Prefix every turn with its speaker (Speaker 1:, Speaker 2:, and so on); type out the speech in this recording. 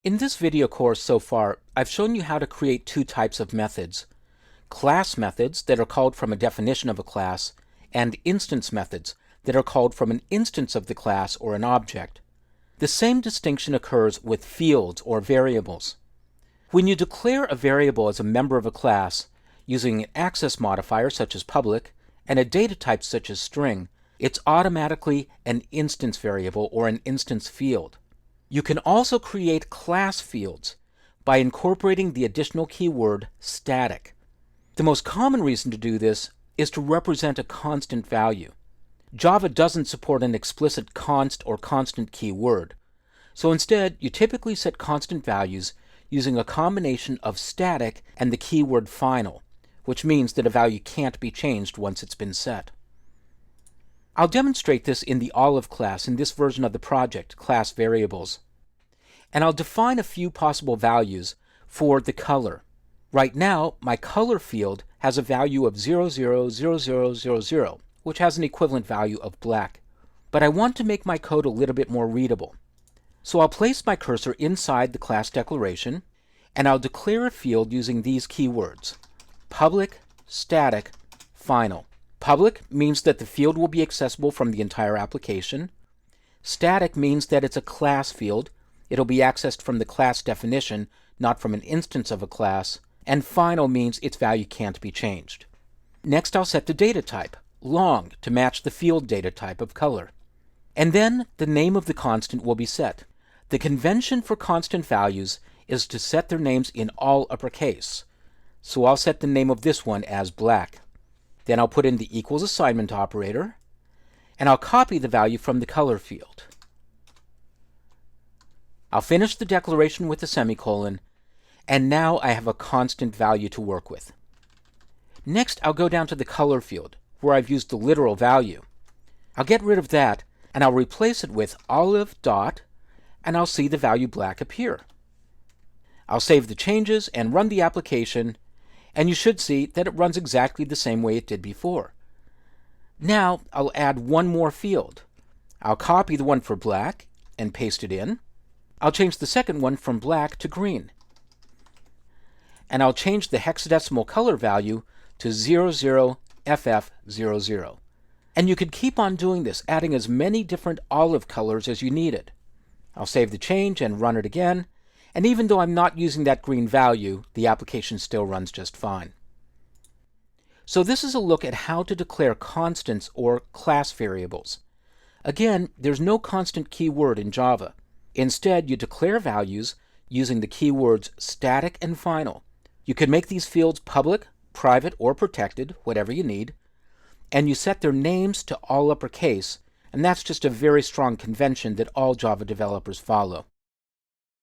Speaker 1: In this video course so far, I've shown you how to create two types of methods: class methods that are called from a definition of a class, and instance methods that are called from an instance of the class or an object. The same distinction occurs with fields or variables. When you declare a variable as a member of a class using an access modifier such as public and a data type such as string, it's automatically an instance variable or an instance field. You can also create class fields by incorporating the additional keyword static. The most common reason to do this is to represent a constant value. Java doesn't support an explicit const or constant keyword, so instead you typically set constant values using a combination of static and the keyword final, which means that a value can't be changed once it's been set. I'll demonstrate this in the Olive class in this version of the project, class variables. And I'll define a few possible values for the color. Right now, my color field has a value of 000000, which has an equivalent value of black. But I want to make my code a little bit more readable. So I'll place my cursor inside the class declaration, and I'll declare a field using these keywords: public, static, final. Public means that the field will be accessible from the entire application. Static means that it's a class field. It'll be accessed from the class definition, not from an instance of a class. And final means its value can't be changed. Next, I'll set the data type, long, to match the field data type of color. And then the name of the constant will be set. The convention for constant values is to set their names in all uppercase. So I'll set the name of this one as black. Then I'll put in the equals assignment operator, and I'll copy the value from the color field. I'll finish the declaration with a semicolon, and now I have a constant value to work with. Next, I'll go down to the color field, where I've used the literal value. I'll get rid of that, and I'll replace it with olive dot, and I'll see the value black appear. I'll save the changes and run the application, and you should see that it runs exactly the same way it did before. Now I'll add one more field. I'll copy the one for black and paste it in. I'll change the second one from black to green. And I'll change the hexadecimal color value to 00FF00. And you could keep on doing this, adding as many different olive colors as you needed. I'll save the change and run it again. And even though I'm not using that green value, the application still runs just fine. So this is a look at how to declare constants or class variables. Again, there's no constant keyword in Java. Instead, you declare values using the keywords static and final. You can make these fields public, private, or protected, whatever you need, and you set their names to all uppercase, and that's just a very strong convention that all Java developers follow.